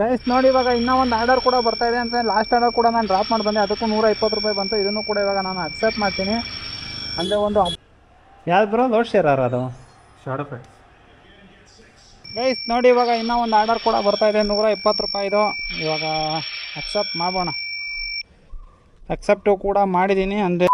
Guys ನೋಡಿ ಇವಾಗ ಇನ್ನೂ ಒಂದು ಆರ್ಡರ್ ಕೂಡ ಬರ್ತಾ ಇದೆ ಅಂದರೆ ಲಾಸ್ಟ್ ಆರ್ಡರ್ ಕೂಡ ನಾನು ಡ್ರಾಪ್ ಮಾಡಿ ಬಂದೆ, ಅದಕ್ಕೂ 120 ರೂಪಾಯಿ ಬಂತು. ಇದನ್ನು ಕೂಡ ಇವಾಗ ನಾನು ಅಕ್ಸೆಪ್ಟ್ ಮಾಡ್ತೀನಿ. ಅಂದರೆ ಒಂದು ಯಾವ್ದು ಬ್ರೋ ಲೋಡ್ ಶೇರ್ ಅದು ಶಾರ್ಟ್ ಆಫ್ ಗೈಸ್ ನೋಡಿ ಇವಾಗ ಇನ್ನೂ ಒಂದು ಆರ್ಡರ್ ಕೂಡ ಬರ್ತಾ ಇದೆ 120 ರೂಪಾಯಿದು. ಇವಾಗ ಅಕ್ಸೆಪ್ಟ್ ಮಾಡೋಣ. ಅಕ್ಸೆಪ್ಟು ಕೂಡ ಮಾಡಿದ್ದೀನಿ. ಅಂದರೆ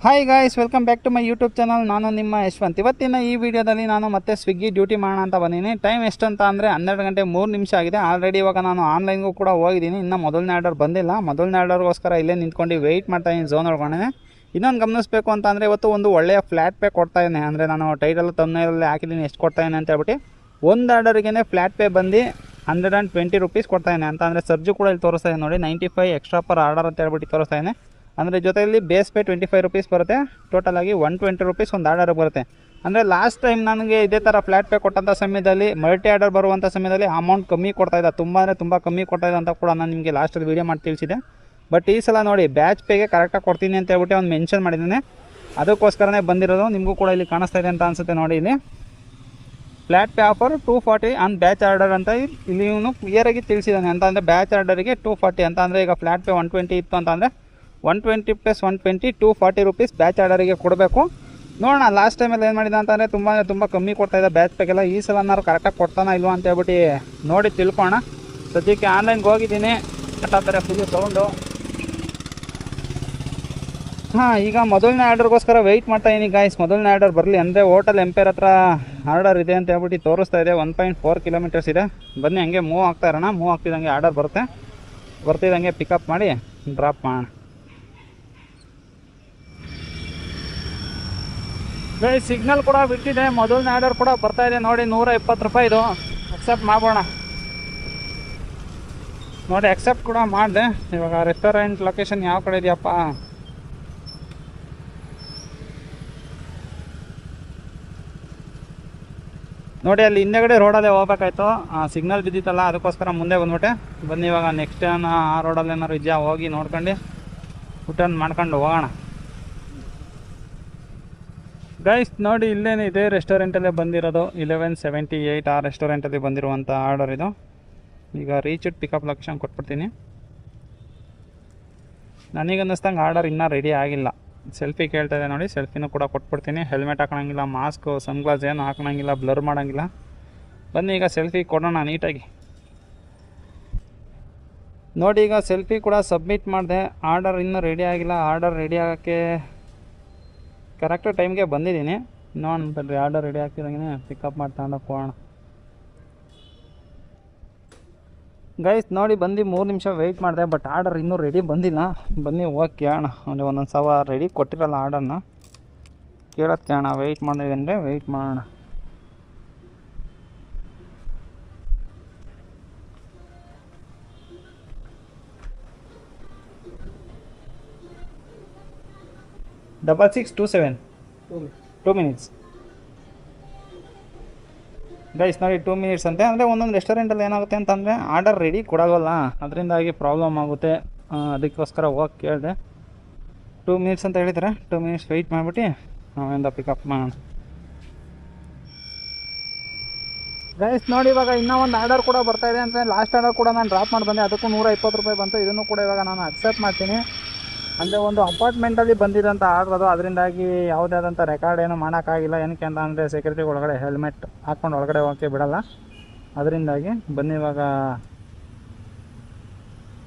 hi guys, welcome back to my YouTube channel. ನಾನು ನಿಮ್ಮ ಯಶವಂತ್. ಇವತ್ತಿನ ಈ ವಿಡಿಯೋದಲ್ಲಿ ನಾನು ಮತ್ತೆ ಸ್ವಿಗ್ಗಿ ಡ್ಯೂಟಿ ಮಾಡೋಣ ಅಂತ ಬಂದೀನಿ. ಟೈಮ್ ಎಷ್ಟು ಅಂತ ಅಂದರೆ 12 ಗಂಟೆ 3 ನಿಮಿಷ ಆಗಿದೆ. ಆಲ್ರೆಡಿ ಇವಾಗ ನಾನು ಆನ್ಲೈನ್ಗೂ ಕೂಡ ಹೋಗಿದ್ದೀನಿ. ಇನ್ನು ಮೊದಲನೇ ಆರ್ಡರ್ ಬಂದಿಲ್ಲ. ಮೊದಲನೇ ಆರ್ಡರ್ಗೋಸ್ಕರ ಇಲ್ಲೇ ನಿಂತ್ಕೊಂಡು ವೆಯ್ಟ್ ಮಾಡ್ತಾಯಿದ್ದೀನಿ ಝೋನ್ ಒಳಗಡೆ. ಇನ್ನೊಂದು ಗಮನಿಸಬೇಕು ಅಂತ ಅಂದರೆ ಇವತ್ತು ಒಂದು ಒಳ್ಳೆಯ ಫ್ಲ್ಯಾಟ್ ಪೇ ಕೊಡ್ತಾಯಿದ್ದೀನಿ. ಅಂದರೆ ನಾನು ಟೈಟಲ್ ತಮ್ಮನೇರಲ್ಲಿ ಹಾಕಿದ್ದೀನಿ ಎಷ್ಟು ಕೊಡ್ತಾಯಿದ್ದೀನಿ ಅಂತ ಹೇಳ್ಬಿಟ್ಟು. ಒಂದು ಆರ್ಡರ್ಗೆ ಫ್ಲ್ಯಾಟ್ ಪೇ ಬಂದು 120 ರೂಪೀಸ್ ಕೊಡ್ತಾಯಿದ್ದೀನಿ ಅಂತ. ಅಂದರೆ ಸರ್ಜು ಕೂಡ ಇಲ್ಲಿ ತೋರಿಸ್ತಾ ಇದೆ ನೋಡಿ, 95 ಎಕ್ಸ್ಟ್ರಾ ಪರ್ ಆರ್ಡರ್ ಅಂತ ಹೇಳ್ಬಿಟ್ಟು ತೋರಿಸ್ತಾ ಇದೆ. ಅಂದರೆ ಜೊತೆಯಲ್ಲಿ ಬೇಸ್ ಪೇ 25 ರೂಪೀಸ್ ಬರುತ್ತೆ. ಟೋಟಲಾಗಿ 120 ರೂಪೀಸ್ ಒಂದು ಆರ್ಡರ್ ಬರುತ್ತೆ. ಅಂದರೆ ಲಾಸ್ಟ್ ಟೈಮ್ ನನಗೆ ಇದೇ ಥರ ಫ್ಲ್ಯಾಟ್ ಪೇ ಕೊಟ್ಟಂಥ ಸಮಯದಲ್ಲಿ ಮಲ್ಟಿ ಆರ್ಡರ್ ಬರುವಂಥ ಸಮಯದಲ್ಲಿ ಅಮೌಂಟ್ ಕಮ್ಮಿ ಕೊಡ್ತಾಯಿದ್ದ, ತುಂಬ ಅಂದರೆ ತುಂಬ ಕಮ್ಮಿ ಕೊಡ್ತಾಯಿದ್ದ ಅಂತ ಕೂಡ ನಾನು ನಿಮಗೆ ಲಾಸ್ಟಲ್ಲಿ ವೀಡಿಯೋ ಮಾಡಿ ತಿಳಿಸಿದೆ. ಬಟ್ ಈ ಸಲ ನೋಡಿ ಬ್ಯಾಚ್ ಪೇಗೆ ಕರೆಕ್ಟಾಗಿ ಕೊಡ್ತೀನಿ ಅಂತ ಹೇಳ್ಬಿಟ್ಟು ಒಂದು ಮೆನ್ಷನ್ ಮಾಡಿದ್ದೀನಿ. ಅದಕ್ಕೋಸ್ಕರನೇ ಬಂದಿರೋದು. ನಿಮಗೂ ಕೂಡ ಇಲ್ಲಿ ಕಾಣಿಸ್ತಾ ಇದೆ ಅಂತ ಅನಿಸುತ್ತೆ ನೋಡಿ. ಇಲ್ಲಿ flat pay offer 240 on batch order ಅಂತ ಇಲ್ಲಿ ಇವನು ಕ್ಲಿಯರಾಗಿ ತಿಳಿಸಿದ್ದಾನೆ. ಅಂತ ಅಂದರೆ ಬ್ಯಾಚ್ ಆರ್ಡರಿಗೆ 240 ಅಂತ. ಅಂದರೆ ಈಗ ಫ್ಲ್ಯಾಟ್ ಪೇ 120 ಇತ್ತು ಅಂತ ಅಂದರೆ 120 + 120 240 ರೂಪೀಸ್ ಬ್ಯಾಚ್ ಆರ್ಡರಿಗೆ ಕೊಡಬೇಕು. ನೋಡೋಣ ಲಾಸ್ಟ್ ಟೈಮಲ್ಲಿ ಏನು ಮಾಡಿದ ಅಂತಂದರೆ ತುಂಬ ಕಮ್ಮಿ ಕೊಡ್ತಾಯಿದ್ದ ಬ್ಯಾಚ್ ಪೇಗೆಲ್ಲ. ಈ ಸಲ ನಾನು ಕರೆಕ್ಟಾಗಿ ಕೊಡ್ತಾನೋ ಇಲ್ವಾ ಅಂತ ಹೇಳ್ಬಿಟ್ಟು ನೋಡಿ ತಿಳ್ಕೊಳ್ಳೋಣ. ಸದ್ಯಕ್ಕೆ ಆನ್ಲೈನ್ಗೆ ಹೋಗಿದ್ದೀನಿ. ಬೇರೆ ಫುಲ್ಲು ಸೌಂಡು. ಈಗ ಮೊದಲನೇ ಆರ್ಡರ್ಗೋಸ್ಕರ ವೆಯ್ಟ್ ಮಾಡ್ತಾಯಿದ್ದೀನಿ ಗಾಯ್ಸ್. ಮೊದಲನೇ ಆರ್ಡರ್ ಬರಲಿ. ಅಂದರೆ ಹೋಟೆಲ್ ಎಂಪೈರ್ ಹತ್ರ ಆರ್ಡರ್ ಇದೆ ಅಂತ ಹೇಳ್ಬಿಟ್ಟು ತೋರಿಸ್ತಾ ಇದೆ. 1.4 ಕಿಲೋಮೀಟರ್ಸ್ ಇದೆ. ಬನ್ನಿ ಹಂಗೆ ಮೂವ್ ಆಗ್ತಾ ಇರೋಣ. ಮೂವ್ ಆಗ್ತಿದ್ದಂಗೆ ಆರ್ಡರ್ ಬರ್ತಿದ್ದಂಗೆ ಪಿಕಪ್ ಮಾಡಿ ಡ್ರಾಪ್ ಮಾಡೋಣ. ಸಿಗ್ನಲ್ ಕೂಡ ಬಿಟ್ಟಿದೆ. ಮೊದಲನೇ ಆರ್ಡರ್ ಕೂಡ ಬರ್ತಾ ಇದೆ ನೋಡಿ, 120 ರೂಪಾಯಿದು. ಅಕ್ಸೆಪ್ಟ್ ಮಾಡೋಣ ನೋಡಿ. ಅಕ್ಸೆಪ್ಟ್ ಕೂಡ ಮಾಡಿದೆ. ಇವಾಗ ರೆಸ್ಟೋರೆಂಟ್ ಲೊಕೇಶನ್ ಯಾವ ಕಡೆ ಇದೆಯಪ್ಪ? ನೋಡಿ ಅಲ್ಲಿ ಹಿಂದೆಗಡೆ ರೋಡಲ್ಲೇ ಹೋಗ್ಬೇಕಾಯ್ತು. ಸಿಗ್ನಲ್ ಬಿದ್ದಿತ್ತಲ್ಲ, ಅದಕ್ಕೋಸ್ಕರ ಮುಂದೆ ಬಂದ್ಬಿಟ್ಟೆ. ಬನ್ನಿ ಇವಾಗ ನೆಕ್ಸ್ಟ್ ಆ ರೋಡಲ್ಲಿ ಏನಾದ್ರು ಇದೆಯಾ ಹೋಗಿ ನೋಡ್ಕೊಂಡು ರಿಟರ್ನ್ ಮಾಡ್ಕೊಂಡು ಹೋಗೋಣ. ಗೈಸ್ ನೋಡಿ ಇಲ್ಲೇನೆ ಇದೆ ರೆಸ್ಟೋರೆಂಟಲ್ಲೇ ಬಂದಿರೋದು. 1178 ಆ ರೆಸ್ಟೋರೆಂಟಲ್ಲಿ ಬಂದಿರುವಂಥ ಆರ್ಡರ್ ಇದು. ಈಗ ರೀಚ್ಡ್ ಪಿಕಪ್ ಲೊಕೇಶನ್ ಕೊಟ್ಬಿಡ್ತೀನಿ. ನನಗೆ ಅನ್ನಿಸ್ದಂಗೆ ಆರ್ಡರ್ ಇನ್ನೂ ರೆಡಿ ಆಗಿಲ್ಲ. ಸೆಲ್ಫಿ ಕೇಳ್ತಾ ಇದೆ ನೋಡಿ, ಸೆಲ್ಫಿನೂ ಕೂಡ ಕೊಟ್ಬಿಡ್ತೀನಿ. ಹೆಲ್ಮೆಟ್ ಹಾಕೋಂಗಿಲ್ಲ, ಮಾಸ್ಕು ಸನ್ಗ್ಲಾಸ್ ಏನು ಹಾಕೋಂಗಿಲ್ಲ, ಬ್ಲರ್ ಮಾಡೋಂಗಿಲ್ಲ. ಬನ್ನಿ ಈಗ ಸೆಲ್ಫಿ ಕೊಡೋಣ ನೀಟಾಗಿ. ನೋಡಿ ಈಗ ಸೆಲ್ಫಿ ಕೂಡ ಸಬ್ಮಿಟ್ ಮಾಡಿದೆ. ಆರ್ಡರ್ ಇನ್ನೂ ರೆಡಿ ಆಗಿಲ್ಲ. ಆರ್ಡರ್ ರೆಡಿ ಆಗೋಕ್ಕೆ ಕರೆಕ್ಟ್ ಟೈಮ್ಗೆ ಬಂದಿದ್ದೀನಿ. ನೋಡೋಣ ಬನ್ರಿ, ಆರ್ಡರ್ ರೆಡಿ ಆಗ್ತಿದಂಗೆ ಪಿಕಪ್ ಮಾಡಿ ತಗೊಂಡೋಗಿ ಹೋಗೋಣ. ಗೈಸ್ ನೋಡಿ ಬಂದು 3 ನಿಮಿಷ ವೆಯ್ಟ್ ಮಾಡಿದೆ. ಬಟ್ ಆರ್ಡರ್ ಇನ್ನೂ ರೆಡಿ ಬಂದಿಲ್ಲ. ಬನ್ನಿ ಹೋಗಿ ಕೇಳೋಣ. ಅಂದರೆ ಒಂದೊಂದು ಸಲ ರೆಡಿ ಕೊಟ್ಟಿರಲ್ಲ ಆರ್ಡರ್ನ, ಕೇಳೋದು ಕೇಳೋಣ. ವೆಯ್ಟ್ ಮಾಡಿದೆ ಅಂದರೆ ವೆಯ್ಟ್ ಮಾಡೋಣ. ಡಬಲ್ 627 2 ಮಿನಿಟ್ಸ್ ಗೈಸ್ ನೋಡಿ 2 ಮಿನಿಟ್ಸ್ ಅಂತೆ. ಅಂದರೆ ಒಂದೊಂದು ರೆಸ್ಟೋರೆಂಟಲ್ಲಿ ಏನಾಗುತ್ತೆ ಅಂತಂದರೆ ಆರ್ಡರ್ ರೆಡಿ ಕೊಡೋಲ್ಲ, ಅದರಿಂದಾಗಿ ಪ್ರಾಬ್ಲಮ್ ಆಗುತ್ತೆ. ಅದಕ್ಕೋಸ್ಕರ ಹೋಗಿ ಕೇಳಿದೆ. 2 ಮಿನಿಟ್ಸ್ ಅಂತ ಹೇಳಿದರೆ 2 ಮಿನಿಟ್ಸ್ ವೆಯ್ಟ್ ಮಾಡಿಬಿಟ್ಟು ನಾವಿಂದ ಪಿಕಪ್ ಮಾಡೋಣ. ಗೈಸ್ ನೋಡಿ ಇವಾಗ ಇನ್ನೂ ಒಂದು ಆರ್ಡರ್ ಕೂಡ ಬರ್ತಾ ಇದೆ. ಅಂದರೆ ಲಾಸ್ಟ್ ಆರ್ಡರ್ ಕೂಡ ನಾನು ಡ್ರಾಪ್ ಮಾಡಿ ಬಂದೆ, ಅದಕ್ಕೂ 120 ರೂಪಾಯಿ ಬಂತು. ಇದನ್ನು ಕೂಡ ಇವಾಗ ನಾನು ಅಕ್ಸೆಪ್ಟ್ ಮಾಡ್ತೀನಿ. ಅಂದರೆ ಒಂದು ಅಪಾರ್ಟ್ಮೆಂಟಲ್ಲಿ ಬಂದಿರೋಂಥ ಆರ್ಡ್ರ್ ಅದು, ಅದರಿಂದಾಗಿ ಯಾವುದೇ ಆದಂಥ ರೆಕಾರ್ಡ್ ಏನು ಮಾಡೋಕ್ಕಾಗಿಲ್ಲ. ಏನಕ್ಕೆ ಅಂತ ಅಂದರೆ ಸೆಕ್ಯೂರಿಟಿ ಒಳಗಡೆ ಹೆಲ್ಮೆಟ್ ಹಾಕ್ಕೊಂಡು ಒಳಗಡೆ ಹೋಗೋಕ್ಕೆ ಬಿಡೋಲ್ಲ, ಅದರಿಂದಾಗಿ. ಬನ್ನಿ ಇವಾಗ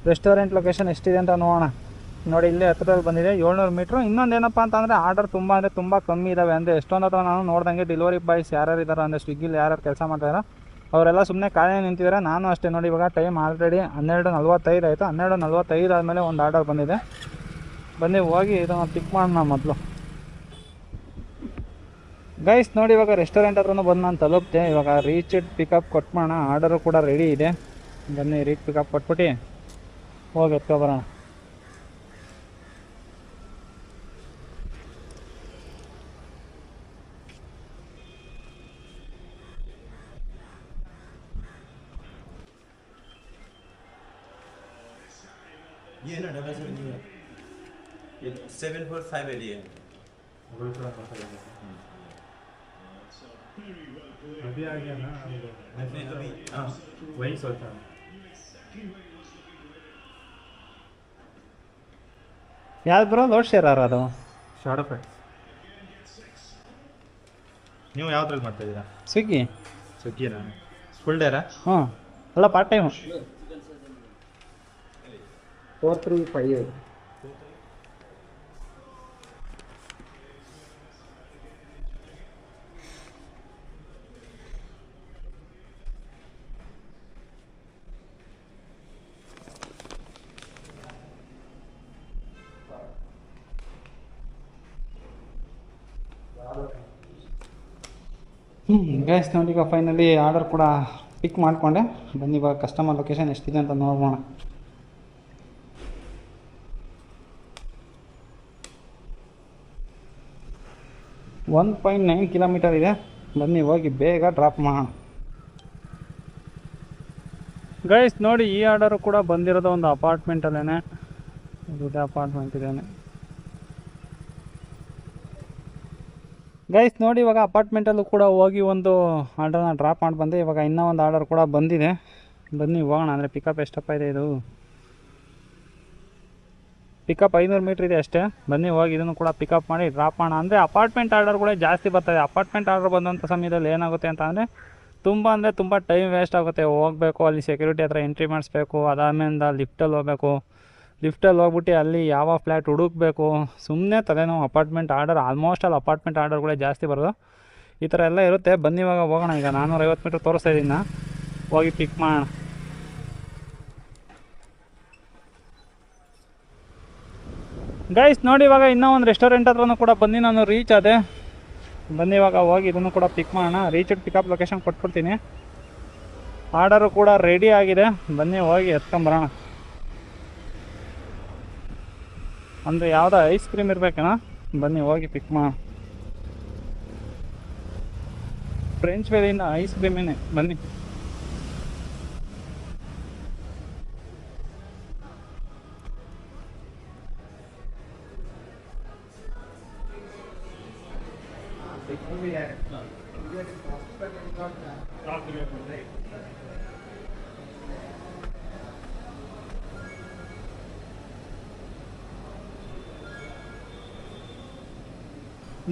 ರೆಸ್ಟೋರೆಂಟ್ ಲೊಕೇಶನ್ ಎಷ್ಟಿದೆ ಅಂತ ನೋಡೋಣ. ನೋಡಿ ಇಲ್ಲೇ ಹತ್ರದಲ್ಲಿ ಬಂದಿದೆ 700 ಮೀಟ್ರು. ಇನ್ನೊಂದು ಏನಪ್ಪ ಅಂತಂದರೆ ಆರ್ಡರ್ ತುಂಬ ಕಮ್ಮಿ ಇದ್ದಾವೆ. ಅಂದರೆ ಎಷ್ಟೊಂದು ಅಥವಾ ನಾನು ನೋಡ್ದಂಗೆ ಡೆಲಿವರಿ ಬಾಯ್ಸ್ ಯಾರ್ಯಾರು ಇದ್ದಾರೋ, ಅಂದರೆ ಸ್ವಿಗ್ಗಿಲಿ ಯಾರ್ಯಾರು ಕೆಲಸ ಮಾಡ್ತಾಯಿರೋ ಅವರೆಲ್ಲ ಸುಮ್ಮನೆ ಕಾಲೇ ನಿಂತಿದ್ದಾರೆ. ನಾನು ಅಷ್ಟೇ ನೋಡಿ. ಇವಾಗ ಟೈಮ್ ಆಲ್ರೆಡಿ 12:45 ಆಯಿತು. 12:45 ಆದಮೇಲೆ ಒಂದು ಆರ್ಡರ್ ಬಂದಿದೆ. ಬನ್ನಿ ಹೋಗಿ ಇದನ್ನು ಪಿಕ್ ಮಾಡೋಣ ಮೊದಲು. ಗೈಸ್ ನೋಡಿ ಇವಾಗ ರೆಸ್ಟೋರೆಂಟ್ ಹತ್ರನೂ ಬಂದು ನಾನು ತಲುಪ್ತೆ. ಇವಾಗ ರೀಚ್ಡ್ ಪಿಕಪ್ ಕೊಟ್ಬಿಡೋಣ. ಆರ್ಡರು ಕೂಡ ರೆಡಿ ಇದೆ. ಬನ್ನಿ ರೀಚ್ ಪಿಕಪ್ ಕೊಟ್ಬಿಟ್ಟು ಹೋಗಿ ಎತ್ಕೊಬರೋಣ. ಏನು 745 ಇದೆ. अभी आ गया ना अभी हाँ वही सोचा ಯಾವ್ದು ಬ್ರೋ ಲೋಡ್ ಶೇರ್ ಅದು ಶಾರ್ಟ್ ಆಫ್ ನೀವು ಯಾವ್ದ್ರಲ್ಲಿ ಮಾಡ್ತಾ ಇದ್ದೀರಾ ಸ್ವಿಗ್ಗಿ ಸ್ವಿಗ್ಗಿನಾ ಫುಲ್ ಡೇರಾ ಹ್ಞೂ ಅಲ್ಲ ಪಾರ್ಟ್ ಟೈಮು 435 ಗೈಸ್ ನೋಡಿ ಈಗ ಫೈನಲಿ ಆರ್ಡರ್ ಕೂಡ ಪಿಕ್ ಮಾಡಿಕೊಂಡೆ. ಬನ್ನಿ ಇವಾಗ ಕಸ್ಟಮರ್ ಲೊಕೇಶನ್ ಎಷ್ಟಿದೆ ಅಂತ ನೋಡೋಣ. 1.9 ಕಿಲೋಮೀಟರ್ ಇದೆ. ಬನ್ನಿ ಹೋಗಿ ಬೇಗ ಡ್ರಾಪ್ ಮಾಡೋಣ. ಗೈಸ್ ನೋಡಿ ಈ ಆರ್ಡರು ಕೂಡ ಬಂದಿರೋದು ಒಂದು ಅಪಾರ್ಟ್ಮೆಂಟಲ್ಲೇ. ಇದೆ ಅಪಾರ್ಟ್ಮೆಂಟ್ ಇದೇನೆ ಗೈಸ್. ನೋಡಿ ಇವಾಗ ಅಪಾರ್ಟ್ಮೆಂಟಲ್ಲೂ ಕೂಡ ಹೋಗಿ ಒಂದು ಆರ್ಡರ್ನ ಡ್ರಾಪ್ ಮಾಡಿ ಬಂದೆ. ಇವಾಗ ಇನ್ನೂ ಒಂದು ಆರ್ಡರ್ ಕೂಡ ಬಂದಿದೆ. ಬನ್ನಿ ಹೋಗೋಣ. ಅಂದರೆ ಪಿಕಪ್ ಎಷ್ಟಪ್ಪ ಇದೆ ಇದು? ಪಿಕಪ್ 500 ಮೀಟ್ರ್ ಇದೆ ಅಷ್ಟೇ. ಬನ್ನಿ ಹೋಗಿ ಇದನ್ನು ಕೂಡ ಪಿಕಪ್ ಮಾಡಿ ಡ್ರಾಪ್ ಮಾಡೋಣ. ಅಂದರೆ ಅಪಾರ್ಟ್ಮೆಂಟ್ ಆರ್ಡರ್ಗಳೇ ಜಾಸ್ತಿ ಬರ್ತದೆ. ಅಪಾರ್ಟ್ಮೆಂಟ್ ಆರ್ಡರ್ ಬಂದಂಥ ಸಮಯದಲ್ಲಿ ಏನಾಗುತ್ತೆ ಅಂತ ಅಂದರೆ ತುಂಬ ಟೈಮ್ ವೇಸ್ಟ್ ಆಗುತ್ತೆ. ಹೋಗಬೇಕು, ಅಲ್ಲಿ ಸೆಕ್ಯೂರಿಟಿ ಹತ್ರ ಎಂಟ್ರಿ ಮಾಡಿಸ್ಬೇಕು, ಅದಾದಮೇಲೆ ಲಿಫ್ಟಲ್ಲಿ ಹೋಗಬೇಕು. ಲಿಫ್ಟಲ್ಲಿ ಹೋಗ್ಬಿಟ್ಟು ಅಲ್ಲಿ ಯಾವ ಫ್ಲ್ಯಾಟ್ ಹುಡುಕಬೇಕು. ಸುಮ್ಮನೆ ತಲೆನೋವು. ಅಪಾರ್ಟ್ಮೆಂಟ್ ಆರ್ಡರ್ ಆಲ್ಮೋಸ್ಟ್ ಅಲ್ಲಿ ಅಪಾರ್ಟ್ಮೆಂಟ್ ಆರ್ಡರ್ಗಳೇ ಜಾಸ್ತಿ ಬರೋದು. ಈ ಥರ ಎಲ್ಲ ಇರುತ್ತೆ. ಬನ್ನಿ ಇವಾಗ ಹೋಗೋಣ. ಈಗ 450 ಮೀಟ್ರ್ ತೋರಿಸ್ತಾ ಇದ್ದೀನಿ, ಹೋಗಿ ಪಿಕ್ ಮಾಡೋಣ. ಗೈಸ್ ನೋಡಿ ಇವಾಗ ಇನ್ನೂ ಒಂದು ರೆಸ್ಟೋರೆಂಟ್ ಹತ್ರನೂ ಕೂಡ ಬಂದು ನಾನು ರೀಚ್ ಆದೆ. ಬನ್ನಿ ಇವಾಗ ಹೋಗಿ ಇದನ್ನು ಕೂಡ ಪಿಕ್ ಮಾಡೋಣ. ರೀಚ್ ಪಿಕಪ್ ಲೊಕೇಶನ್ ಕೊಟ್ಬಿಡ್ತೀನಿ. ಆರ್ಡರು ಕೂಡ ರೆಡಿ ಆಗಿದೆ. ಬನ್ನಿ ಹೋಗಿ ಎತ್ಕೊಂಬರೋಣ. ಅಂದರೆ ಯಾವುದೋ ಐಸ್ ಕ್ರೀಮ್ ಇರಬೇಕೇನೋ. ಬನ್ನಿ ಹೋಗಿ ಪಿಕ್ ಮಾಡೋಣ. ಫ್ರೆಂಚ್ ವೇಲಿಂದ ಐಸ್ ಕ್ರೀಮೇನೆ. ಬನ್ನಿ.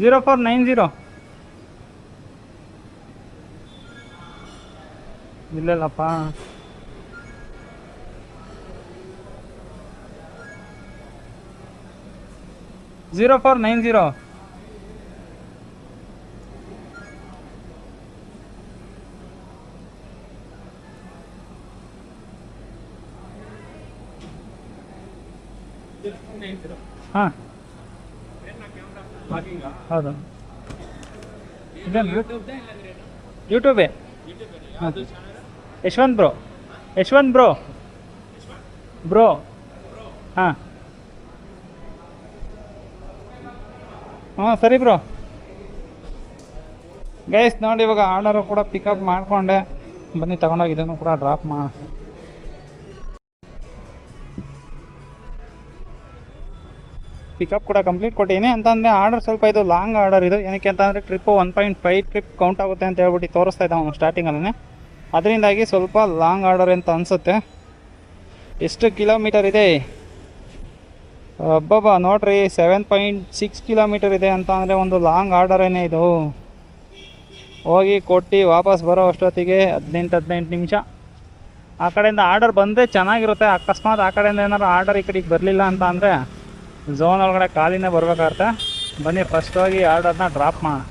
Zero 490 ಇಲ್ಲಲ್ಲಪ್ಪ. Zero 490 ಹಾಂ ಹೌದು. ಇದೇನು ಯೂಟ್ಯೂಬೇ? ಹಾಂ, ಯಶವಂತ್ ಬ್ರೋ ಹಾಂ ಸರಿ ಬ್ರೋ. ಗೈಸ್ ನೋಡಿ ಇವಾಗ ಆರ್ಡರು ಕೂಡ ಪಿಕಪ್ ಮಾಡಿಕೊಂಡೆ. ಬನ್ನಿ ತಗೊಂಡೋಗಿ ಇದನ್ನು ಕೂಡ ಡ್ರಾಪ್ ಮಾಡೋಣ. ಪಿಕಪ್ ಕೂಡ ಕಂಪ್ಲೀಟ್ ಕೊಟ್ಟಿದ್ದೀನಿ. ಅಂತಂದರೆ ಆರ್ಡರ್ ಸ್ವಲ್ಪ ಇದು ಲಾಂಗ್ ಆರ್ಡರ್ ಇದು. ಏನಕ್ಕೆ ಅಂತಂದರೆ ಟ್ರಿಪ್ಪು 1.5 ಟ್ರಿಪ್ ಕೌಂಟ್ ಆಗುತ್ತೆ ಅಂತ ಹೇಳ್ಬಿಟ್ಟು ತೋರಿಸ್ತಾ ಇದ್ದ ಅವನು ಸ್ಟಾರ್ಟಿಂಗಲ್ಲೇ. ಅದರಿಂದಾಗಿ ಸ್ವಲ್ಪ ಲಾಂಗ್ ಆರ್ಡರ್ ಅಂತ ಅನಿಸುತ್ತೆ. ಎಷ್ಟು ಕಿಲೋಮೀಟರ್ ಇದೆ? ಒಬ್ಬೊಬ್ಬ ನೋಡ್ರಿ 7.6 ಕಿಲೋಮೀಟರ್ ಇದೆ ಅಂತ ಅಂದರೆ ಒಂದು ಲಾಂಗ್ ಆರ್ಡರೇನೇ ಇದು. ಹೋಗಿ ಕೊಟ್ಟು ವಾಪಸ್ ಬರೋ ಅಷ್ಟೊತ್ತಿಗೆ 18 ನಿಮಿಷ. ಆ ಕಡೆಯಿಂದ ಆರ್ಡರ್ ಬಂದರೆ ಚೆನ್ನಾಗಿರುತ್ತೆ. ಅಕಸ್ಮಾತ್ ಆ ಕಡೆಯಿಂದ ಏನಾದ್ರು ಆರ್ಡರ್ ಈ ಕಡೆಗೆ ಬರಲಿಲ್ಲ ಅಂತ ಅಂದರೆ ಝೋನ್ ಒಳಗಡೆ ಖಾಲಿನೇ ಬರಬೇಕಾಗತ್ತೆ. ಬನ್ನಿ ಫಸ್ಟ್ ಹೋಗಿ ಆರ್ಡರ್ನ ಡ್ರಾಪ್ ಮಾಡೋಣ.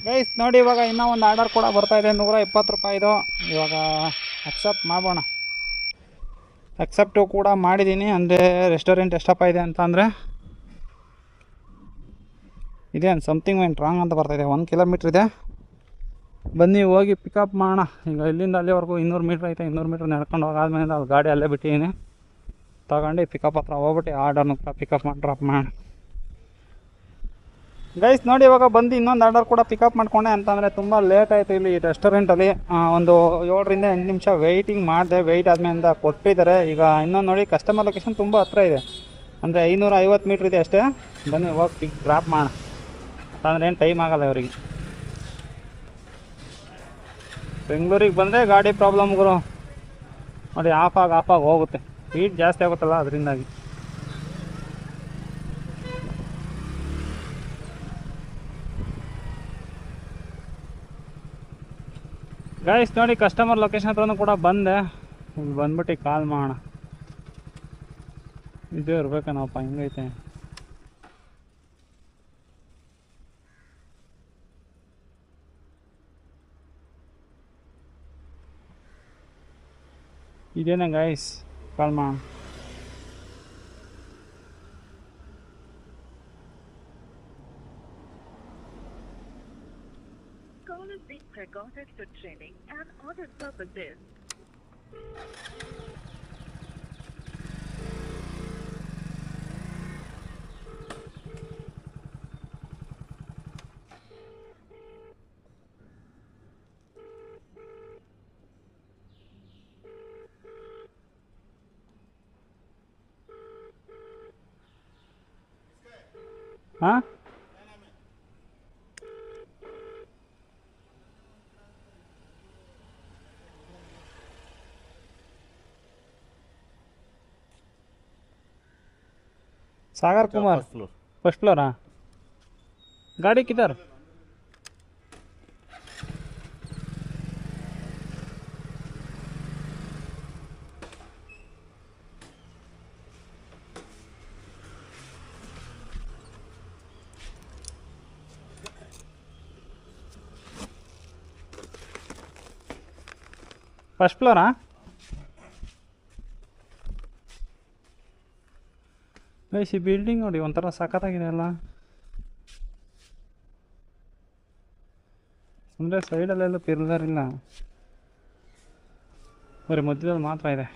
ಗೈಸ್ ನೋಡಿ ಇವಾಗ ಇನ್ನೂ ಒಂದು ಆರ್ಡರ್ ಕೂಡ ಬರ್ತಾಯಿದೆ. 120 ರೂಪಾಯಿದು. ಇವಾಗ ಅಕ್ಸೆಪ್ಟ್ ಮಾಡೋಣ. ಅಕ್ಸೆಪ್ಟು ಕೂಡ ಮಾಡಿದ್ದೀನಿ. ಅಂದರೆ ರೆಸ್ಟೋರೆಂಟ್ ಎಷ್ಟಪ್ಪ ಇದೆ ಅಂತ ಅಂದರೆ ಇದೇನು ಸಮಥಿಂಗ್ ವೆಂಟ್ ರಾಂಗ್ ಅಂತ ಬರ್ತಾಯಿದೆ. 1 ಕಿಲೋಮೀಟ್ರ್ ಇದೆ. ಬನ್ನಿ ಹೋಗಿ ಪಿಕಪ್ ಮಾಡೋಣ. ಈಗ ಇಲ್ಲಿಂದ ಅಲ್ಲಿವರೆಗೂ 200 ಮೀಟ್ರ್ ಐತೆ. 200 ಮೀಟ್ರ್ ನಡ್ಕೊಂಡು ಹೋಗಾದ್ಮೇಲೆ ಅಲ್ಲಿ ಗಾಡಿ ಅಲ್ಲೇ ಬಿಟ್ಟಿದ್ದೀನಿ. ತಗೊಂಡು ಪಿಕಪ್ ಹತ್ರ ಹೋಗ್ಬಿಟ್ಟು ಆರ್ಡರ್ನ ಕೂಡ ಪಿಕಪ್ ಮಾಡಿ ಡ್ರಾಪ್ ಮಾಡೋಣ. ಗೈಸ್ ನೋಡಿ ಇವಾಗ ಬಂದು ಇನ್ನೊಂದು ಆರ್ಡರ್ ಕೂಡ ಪಿಕಪ್ ಮಾಡ್ಕೊಂಡೆ. ಅಂತಂದರೆ ತುಂಬ ಲೇಟ್ ಆಯಿತು ಇಲ್ಲಿ ರೆಸ್ಟೋರೆಂಟಲ್ಲಿ. ಒಂದು 7 ರಿಂದ 8 ನಿಮಿಷ ವೆಯ್ಟಿಂಗ್ ಮಾಡಿದೆ. ವೆಯ್ಟ್ ಆದಮೇಲಿಂದ ಕೊಟ್ಟಿದ್ದಾರೆ. ಈಗ ಇನ್ನೊಂದು ನೋಡಿ ಕಸ್ಟಮರ್ ಲೊಕೇಶನ್ ತುಂಬ ಹತ್ರ ಇದೆ. ಅಂದರೆ 550 ಮೀಟ್ರ್ ಇದೆ ಅಷ್ಟೇ. ಬನ್ನಿ ಹೋಗಿ ಪಿಕ್ ಡ್ರಾಪ್ ಮಾಡೋಣ ಅಂತಂದ್ರೆ ಏನು ಟೈಮ್ ಆಗಲ್ಲ ಇವರಿಗೆ. ಬೆಂಗಳೂರಿಗೆ ಬಂದರೆ ಗಾಡಿ ಪ್ರಾಬ್ಲಮ್ ಗುರು ನೋಡಿ, ಆಫ್ ಆಗಿ ಹೋಗುತ್ತೆ. ಸ್ಪೀಡ್ ಜಾಸ್ತಿ ಆಗುತ್ತಲ್ಲ ಅದರಿಂದಾಗಿ. ಗೈಸ್ ನೋಡಿ, ಕಸ್ಟಮರ್ ಲೊಕೇಶನ್ ಹತ್ರನೂ ಕೂಡ ಬಂದೆ. ಇಲ್ಲಿ ಬಂದ್ಬಿಟ್ಟು ಕಾಲ್ ಮಾಡೋಣ. ಇದೇ ಇರ್ಬೇಕನಪ್ಪ, ಹಿಂಗೈತೆ. ಇದೇನಾ ಗೈಸ್, ಕಾಲ್ ಮಾಡೋಣ. Call is being recorded for training and audit purposes. ಹಾಂ, सागर कुमार फर्स्ट फ्लोर. हाँ, गाड़ी किधर? First floor. हाँ, ಈ ಬಿಲ್ಡಿಂಗ್ ನೋಡಿ ಒಂಥರ ಸಖತ್ತಾಗಿದೆ ಅಲ್ಲ. ಅಂದರೆ ಸೈಡಲ್ಲೆಲ್ಲ ಪಿಲ್ಲರ್ ಇಲ್ಲ, ಬರೀ ಮಧ್ಯದಲ್ಲಿ ಮಾತ್ರ ಇದೆ.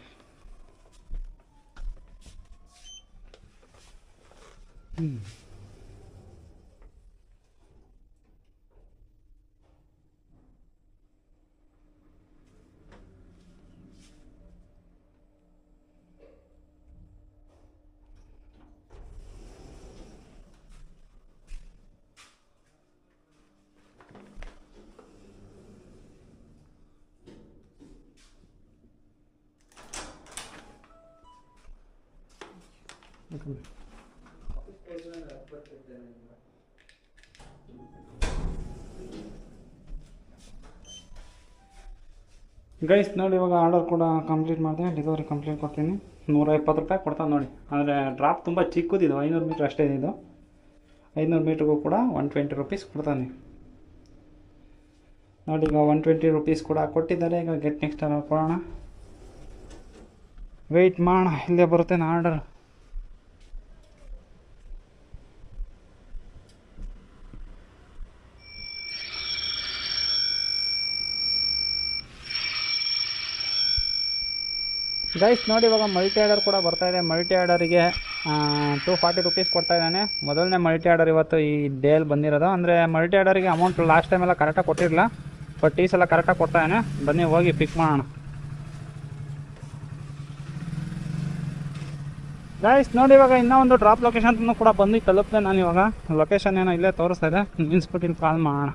ಗೈಸ್ ನೋಡಿ, ಇವಾಗ ಆರ್ಡರ್ ಕೂಡ ಕಂಪ್ಲೀಟ್ ಮಾಡಿದೆ. ಡೆಲಿವರಿ ಕಂಪ್ಲೀಟ್ ಕೊಡ್ತೀನಿ. 120 ರೂಪಾಯಿ ಕೊಡ್ತಾನೆ ನೋಡಿ. ಆದರೆ ಡ್ರಾಪ್ ತುಂಬ ಚಿಕ್ಕದಿದು, 500 ಮೀಟ್ರ್ ಅಷ್ಟೇ ಇದು. 500 ಮೀಟ್ರಿಗೂ ಕೂಡ 120 ರೂಪೀಸ್ ಕೊಡ್ತಾನೆ ನೋಡಿ. ಈಗ 120 ರೂಪೀಸ್ ಕೂಡ ಕೊಟ್ಟಿದ್ದಾರೆ. ಈಗ ಗೆಟ್ ನೆಕ್ಸ್ಟ್ ಆರ್ಡರ್ ಕೊಡೋಣ. ವೆಯ್ಟ್ ಮಾಡೋಣ, ಇಲ್ಲೇ ಬರುತ್ತೆ ನಾ ಆರ್ಡರ್. ಗೈಸ್ ನೋಡಿ, ಇವಾಗ ಮಲ್ಟಿ ಆರ್ಡರ್ ಕೂಡ ಬರ್ತಾಯಿದೆ. ಮಲ್ಟಿ ಆರ್ಡರಿಗೆ 240 ರೂಪೀಸ್ ಕೊಡ್ತಾಯಿದ್ದಾನೆ. ಮೊದಲನೇ ಮಲ್ಟಿ ಆರ್ಡರ್ ಇವತ್ತು ಈ ಡೇಯಲ್ಲಿ ಬಂದಿರೋದು. ಅಂದರೆ ಮಲ್ಟಿ ಆರ್ಡರಿಗೆ ಅಮೌಂಟ್ ಲಾಸ್ಟ್ ಟೈಮೆಲ್ಲ ಕರೆಕ್ಟಾಗಿ ಕೊಟ್ಟಿರಲಿಲ್ಲ, ಬಟ್ ಈ ಸಲ ಕರೆಕ್ಟಾಗಿ ಕೊಡ್ತಾಯಿದ್ದಾನೆ. ಬನ್ನಿ ಹೋಗಿ ಪಿಕ್ ಮಾಡೋಣ. ಗೈಸ್ ನೋಡಿ, ಇವಾಗ ಇನ್ನೂ ಒಂದು ಡ್ರಾಪ್ ಲೊಕೇಶನ್ ಕೂಡ ಬಂದು ತಲುಪಿದೆ ನಾನು. ಇವಾಗ ಲೊಕೇಶನ್ ಏನೋ ಇಲ್ಲೇ ತೋರಿಸ್ತಾ ಇದೆ. ನಿಲ್ಸ್ಬಿಟ್ಟು ಇಲ್ಲಿ ಕಾಲ್ ಮಾಡೋಣ.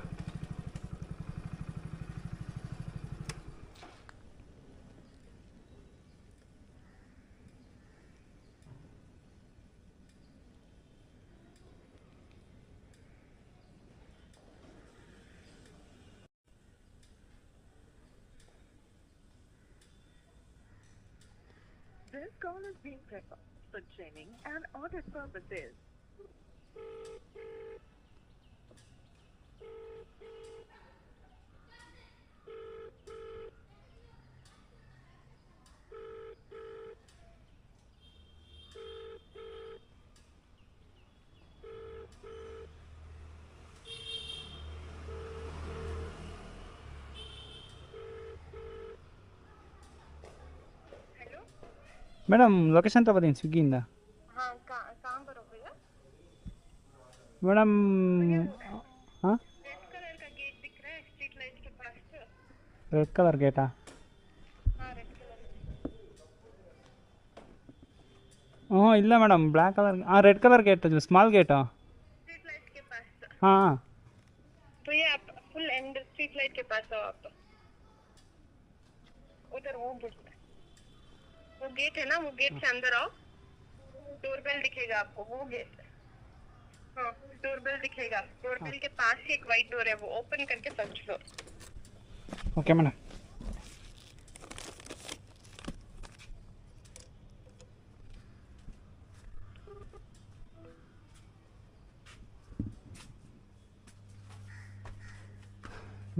This call is being recorded for training and audit purposes. Madam location ತಗೋತೀನಿ ಸ್ವಿಗ್ಗಿಯಿಂದ. हाँ कहाँ पर हो भैया? ಮೇಡಮ್ ಹಾಂ, रेड कलर का गेट दिख रहा है स्ट्रीट लाइट के पास। Red colour ಗೇಟಾ? हाँ रेड कलर। ಹ್ಞೂ ಇಲ್ಲ ಮೇಡಮ್, black colour, red colour gate जो स्मॉल गेट है। स्ट्रीट लाइट के पास। हाँ तो ये आप फुल एंड स्ट्रीट लाइट के पास आओ आप। उधर वो गेट है ना, वो गेट से अंदर आओ, डोरबेल दिखेगा आपको, वो गेट। हाँ, डोरबेल दिखेगा। डोरबेल के पास ही एक वाइट डोर है, वो ओपन करके first floor. Okay madam.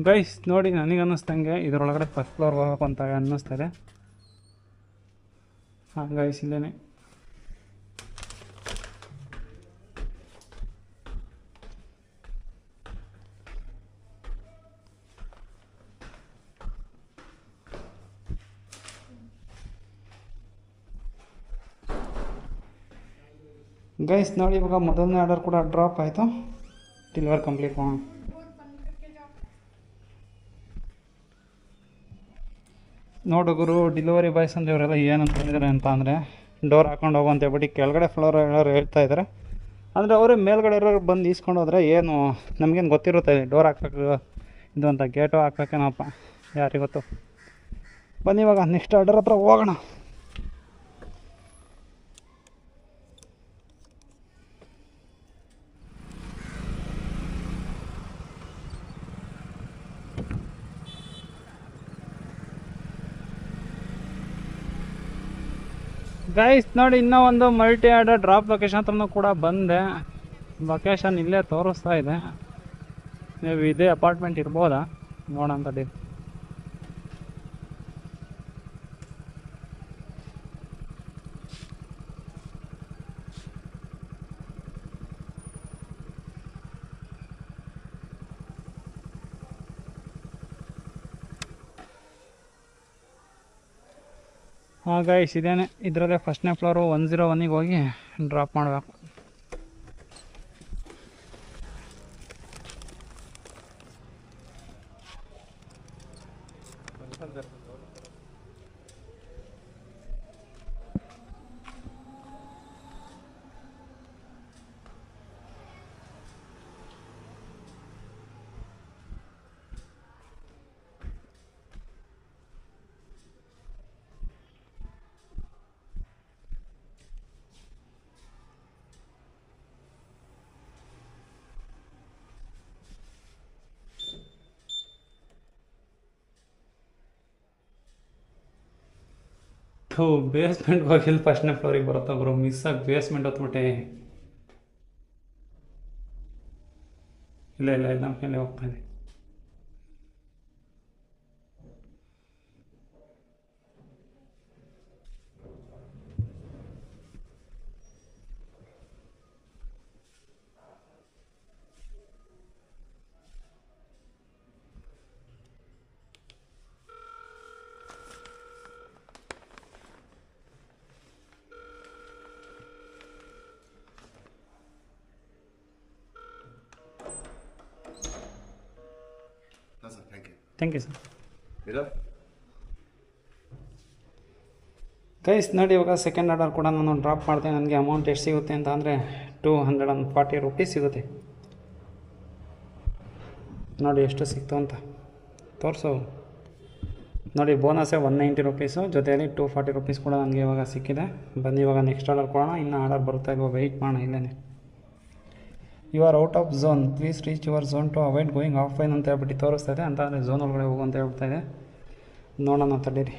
Guys ನೋಡಿ, ನನಗೆ ಅನ್ನಿಸ್ತಂಗೆ ಇದರೊಳಗಡೆ ಫಸ್ಟ್ ಫ್ಲೋರ್ ಹೋಗಬೇಕು ಅಂತ ಅನ್ನಿಸ್ತಾರೆ. ಹಾಂ ಗೈಸ್, ಇಲ್ಲೇನೆ. ಗೈಸ್ ನೋಡಿ, ಇವಾಗ ಮೊದಲನೇ ಆರ್ಡರ್ ಕೂಡ ಡ್ರಾಪ್ ಆಯಿತು. ಡೆಲಿವರ್ ಕಂಪ್ಲೀಟ್ ಮಾಡೋಣ. ನೋಡುಗರು, ಡೆಲಿವರಿ ಬಾಯ್ಸ್ ಅಂದರೆ ಇವರೆಲ್ಲ ಏನಂತಂದಿದ್ದಾರೆ ಅಂತ ಅಂದರೆ, ಡೋರ್ ಹಾಕೊಂಡು ಹೋಗು ಅಂತ ಹೇಳ್ಬಿಟ್ಟು ಕೆಳಗಡೆ ಫ್ಲೋರ್ ಎಲ್ಲರೂ ಹೇಳ್ತಾ ಇದ್ದಾರೆ. ಅಂದರೆ ಅವರೇ ಮೇಲ್ಗಡೆ ಇರೋರು ಬಂದು ಈಸ್ಕೊಂಡು ಹೋದರೆ ಏನು ನಮಗೇನು ಗೊತ್ತಿರುತ್ತೆ ಡೋರ್ ಹಾಕ್ಬೇಕು ಇದು ಅಂತ, ಗೇಟು ಹಾಕ್ಬೇಕೇನಪ್ಪ ಯಾರಿಗೊತ್ತು. ಬನ್ನಿ ಇವಾಗ ನೆಕ್ಸ್ಟ್ ಆರ್ಡರ್ ಹತ್ರ ಹೋಗೋಣ. ಗೈಸ್ ನೋಡಿ, ಇನ್ನೂ ಒಂದು ಮಲ್ಟಿ ಆರ್ಡರ್ ಡ್ರಾಪ್ ಲೊಕೇಶನ್ ಹತ್ರನೂ ಕೂಡ ಬಂದೆ. ಲೊಕೇಶನ್ ಇಲ್ಲೇ ತೋರಿಸ್ತಾ ಇದೆ. ನೀವು ಇದೇ ಅಪಾರ್ಟ್ಮೆಂಟ್ ಇರ್ಬೋದಾ ನೋಡೋಣ ತಡಿ. ಹಾಂ ಗೈಸ್, ಇದೇನೆ ಇದರಲ್ಲೇ ಫಸ್ಟ್ನೇ ಫ್ಲೋರು 101ಗೆ ಹೋಗಿ ಡ್ರಾಪ್ ಮಾಡಬೇಕು. ಬೇಸ್ಮೆಂಟ್ ಹೋಗಿಲ್ಲ, ಫಸ್ಟ್ನೇ ಫ್ಲೋರಿಗೆ ಬರುತ್ತಾ ಬ್ರೋ, ಮಿಸ್ ಆಗಿ ಬೇಸ್ಮೆಂಟ್ ಹೊತ್ಬಿಟ್ಟೆ. ಇಲ್ಲ ಇಲ್ಲ ಇಲ್ಲ, ಮೇಲೆ ಹೋಗ್ತಾ ಇದೆ. Thank you sir. ಗೈಸ್ ನೋಡಿ, ಇವಾಗ ಸೆಕೆಂಡ್ ಆರ್ಡರ್ ಕೂಡ ನಾನು ಡ್ರಾಪ್ ಮಾಡಿದೆ. ನನಗೆ ಅಮೌಂಟ್ ಎಷ್ಟು ಸಿಗುತ್ತೆ ಅಂತ ಅಂದರೆ 240 ರೂಪೀಸ್ ಸಿಗುತ್ತೆ. ನೋಡಿ ಎಷ್ಟು ಸಿಕ್ತು ಅಂತ ತೋರಿಸು. ನೋಡಿ, ಬೋನಸ್ಸೇ 190 ರೂಪೀಸು, ಜೊತೆಯಲ್ಲಿ 240 ರೂಪೀಸ್ ಕೂಡ ನನಗೆ ಇವಾಗ ಸಿಕ್ಕಿದೆ. ಬನ್ನಿ ಇವಾಗ ನೆಕ್ಸ್ಟ್ ಆರ್ಡರ್ ಕೊಡೋಣ. ಇನ್ನೂ ಆರ್ಡರ್ ಬರುತ್ತಾ ಇಲ್ವ, ವೆಯ್ಟ್ ಮಾಡೋಣ ಇಲ್ಲೇ. You are out of zone, please reach your zone to avoid going offline ಅಂತ ಹೇಳ್ಬಿಟ್ಟು ತೋರಿಸ್ತಾ ಇದೆ. ಅಂತ ಅಂದರೆ ಝೋನ್ ಒಳಗಡೆ ಹೋಗು ಅಂತ ಹೇಳ್ತಾ ಇದೆ. ನೋಡೋಣ ತಡೀರಿ.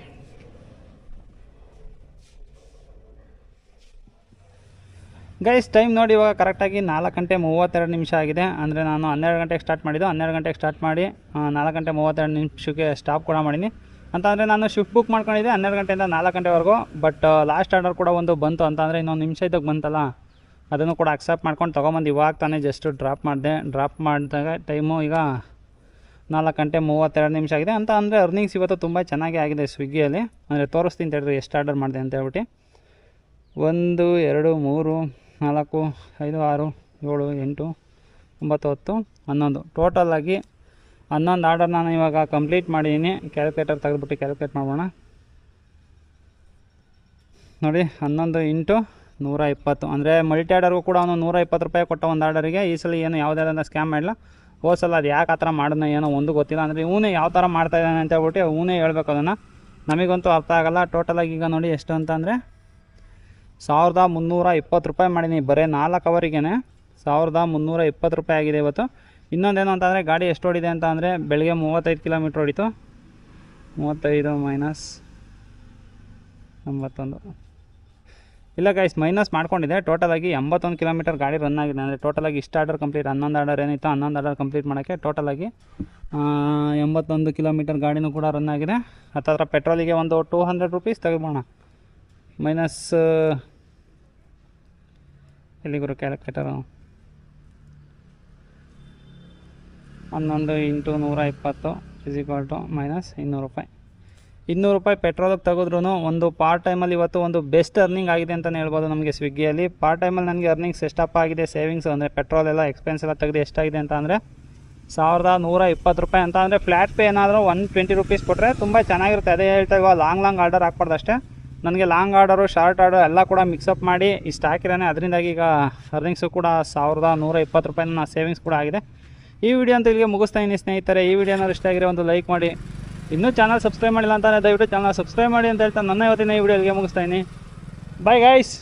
ಗೈಸ್ ಟೈಮ್ ನೋಡಿ, ಇವಾಗ ಕರೆಕ್ಟಾಗಿ 4:32 ಆಗಿದೆ. ಅಂದರೆ ನಾನು 12 ಗಂಟೆಗೆ ಸ್ಟಾರ್ಟ್ ಮಾಡಿದ್ದು. 12 ಗಂಟೆಗೆ ಸ್ಟಾರ್ಟ್ ಮಾಡಿ 4:32 ಸ್ಟಾಪ್ ಕೂಡ ಮಾಡೀನಿ. ಅಂತ ಅಂದರೆ ನಾನು ಶಿಫ್ಟ್ ಬುಕ್ ಮಾಡ್ಕೊಂಡಿದ್ದೆ 12 ಗಂಟೆಯಿಂದ 4 ಗಂಟೆವರೆಗೂ. ಬಟ್ ಲಾಸ್ಟ್ ಆರ್ಡರ್ ಕೂಡ ಒಂದು ಬಂತು. ಅಂತ ಅಂದರೆ ಇನ್ನೊಂದು ನಿಮಿಷ ಇದ್ದಾಗ ಬಂತಲ್ಲ, ಅದನ್ನು ಕೂಡ ಅಕ್ಸೆಪ್ಟ್ ಮಾಡ್ಕೊಂಡು ತೊಗೊಂಬಂದು ಇವಾಗ ತಾನೇ ಜಸ್ಟ್ ಡ್ರಾಪ್ ಮಾಡಿದೆ. ಡ್ರಾಪ್ ಮಾಡಿದಾಗ ಟೈಮು ಈಗ 4:32 ಆಗಿದೆ. ಅಂತ ಅಂದರೆ ಅರ್ನಿಂಗ್ಸ್ ಇವತ್ತು ತುಂಬ ಚೆನ್ನಾಗೇ ಆಗಿದೆ ಸ್ವಿಗ್ಗಿಯಲ್ಲಿ. ಅಂದರೆ ತೋರಿಸ್ತೀನಿ ತಡ್ರಿ ಎಷ್ಟು ಆರ್ಡರ್ ಮಾಡಿದೆ ಅಂತ ಹೇಳ್ಬಿಟ್ಟು. 1 2 3 4 5 6 7 8 9 10 11 ಟೋಟಲಾಗಿ 11 ಆರ್ಡರ್ ನಾನು ಇವಾಗ ಕಂಪ್ಲೀಟ್ ಮಾಡಿದ್ದೀನಿ. ಕ್ಯಾಲ್ಕುಲೇಟರ್ ತೆಗೆದುಬಿಟ್ಟು ಕ್ಯಾಲ್ಕುಲೇಟ್ ಮಾಡೋಣ. ನೋಡಿ, 11 × 120 ಅಂದರೆ ಮಲ್ಟಿ ಆರ್ಡರ್ಗೂ ಕೂಡ ಅವನು 120 ರೂಪಾಯಿ ಕೊಟ್ಟ ಒಂದು ಆರ್ಡರಿಗೆ. ಈ ಸಲ ಏನು ಯಾವುದೇ ಸ್ಕ್ಯಾಮ್ ಮಾಡಿಲ್ಲ. ಹೋದ ಸಲ ಅದು ಯಾಕೆ ಆ ಥರ ಮಾಡಿದ್ನೋ ಏನೋ ಒಂದು ಗೊತ್ತಿಲ್ಲ. ಅಂದರೆ ಇವನೇ ಯಾವ ಥರ ಮಾಡ್ತಾಯಿದ್ದಾನೆ ಅಂತ ಹೇಳ್ಬಿಟ್ಟು ಇವನೇ ಹೇಳ್ಬೇಕು ಅದನ್ನು. ನಮಗಂತೂ ಅರ್ಥ ಆಗೋಲ್ಲ. ಟೋಟಲಾಗಿ ಈಗ ನೋಡಿ ಎಷ್ಟು ಅಂತಂದರೆ 1320 ರೂಪಾಯಿ ಮಾಡಿದ್ದೀನಿ ಬರೀ 4 ಅವರಿಗೇ. 1320 ರೂಪಾಯಿ ಆಗಿದೆ ಇವತ್ತು. ಇನ್ನೊಂದೇನು ಅಂತಂದರೆ ಗಾಡಿ ಎಷ್ಟು ಓಡಿದೆ ಅಂತ ಅಂದರೆ ಬೆಳಗ್ಗೆ 35 ಕಿಲೋಮೀಟ್ರ್ ಓಡಿತು. 35 ಮೈನಸ್ 81 ಇಲ್ಲ ಗೈಸ್, ಮೈನಸ್ ಮಾಡ್ಕೊಂಡಿದೆ. ಟೋಟಲಾಗಿ 81 ಕಿಲೋಮೀಟರ್ ಗಾಡಿ ರನ್ ಆಗಿದೆ. ಅಂದರೆ ಟೋಟಲಾಗಿ ಇಷ್ಟು ಆರ್ಡರ್ ಕಂಪ್ಲೀಟ್ 11 ಆರ್ಡರ್ ಏನಿತ್ತು 11 ಆರ್ಡರ್ ಕಂಪ್ಲೀಟ್ ಮಾಡೋಕ್ಕೆ ಟೋಟಲಾಗಿ 81 ಕಿಲೋಮೀಟರ್ ಗಾಡಿನೂ ಕೂಡ ರನ್ ಆಗಿದೆ. ಹತ್ತಿರ ಪೆಟ್ರೋಲಿಗೆ ಒಂದು 200 ರೂಪೀಸ್ ತೆಗೆಬೋಣ. ಮೈನಸ್ ಎಲ್ಲಿಗುರು ಕ್ಯಾಲ್ಕುಲೇಟರು 11 × 120 = ಮೈನಸ್ 200 ರೂಪಾಯಿ. 200 ರೂಪಾಯಿ ಪೆಟ್ರೋಲಿಗೆ ತೆಗೆದ್ರೂ ಒಂದು ಪಾರ್ಟ್ ಟೈಮಲ್ಲಿ ಇವತ್ತು ಒಂದು ಬೆಸ್ಟ್ ಅರ್ನಿಂಗ್ ಆಗಿದೆ ಅಂತಲೇ ಹೇಳ್ಬೋದು ನಮಗೆ ಸ್ವಿಗ್ಗಿಯಲ್ಲಿ. ಪಾರ್ಟ್ ಟೈಮಲ್ಲಿ ನನಗೆ ಅರ್ನಿಂಗ್ಸ್ ಎಷ್ಟಪ್ಪ ಆಗಿದೆ ಸೇವಿಂಗ್ಸ್ ಅಂದರೆ ಪೆಟ್ರೋಲ್ ಎಲ್ಲ ಎಕ್ಸ್ಪೆನ್ಸ್ ಎಲ್ಲ ತೆಗೆದು ಎಷ್ಟಾಗಿದೆ ಅಂತ ಅಂದರೆ 1120 ರೂಪಾಯಿ ಅಂತ. ಅಂದರೆ ಫ್ಲ್ಯಾಟ್ ಪೇ ಏನಾದರೂ 120 ರೂಪೀಸ್ ಕೊಟ್ಟರೆ ತುಂಬ ಚೆನ್ನಾಗಿರುತ್ತೆ. ಅದೇ ಹೇಳ್ತಾ ಇವಾಗ ಲಾಂಗ್ ಆರ್ಡರ್ ಹಾಕ್ಬಾರ್ದು ಅಷ್ಟೇ. ನನಗೆ ಲಾಂಗ್ ಆರ್ಡರು ಶಾರ್ಟ್ ಆರ್ಡರ್ ಎಲ್ಲ ಕೂಡ ಮಿಕ್ಸಪ್ ಮಾಡಿ ಇಷ್ಟು ಹಾಕಿರೋನೆ. ಅದರಿಂದಾಗಿ ಈಗ ಅರ್ನಿಂಗ್ಸು ಕೂಡ 1120 ರೂಪಾಯಿ ನನ್ನ ಸೇವಿಂಗ್ಸ್ ಕೂಡ ಆಗಿದೆ. ಈ ವಿಡಿಯೋ ಅಂತ ಇಲ್ಲಿಗೆ ಮುಗಿಸ್ತಾ ಇದ್ದೀನಿ ಸ್ನೇಹಿತರೆ. ಈ ವಿಡಿಯೋನಾದ್ರು ಇಷ್ಟ ಆಗಿರೋ ಒಂದು ಲೈಕ್ ಮಾಡಿ. ಇನ್ನೂ ಚಾನಲ್ ಸಬ್ಸ್ಕ್ರೈಬ್ ಮಾಡಿಲ್ಲ ಅಂತಾನೆ ದಯವಿಟ್ಟು ಚಾನಲ್ ಸಬ್ಸ್ಕ್ರೈಬ್ ಮಾಡಿ ಅಂತ ಹೇಳ್ತಾ ನನ್ನ ಇವತ್ತಿನ ಈ ವಿಡಿಯೋ ಇಲ್ಲಿಗೆ ಮುಗಿಸ್ತಾ ಇದ್ದೀನಿ. Bye guys.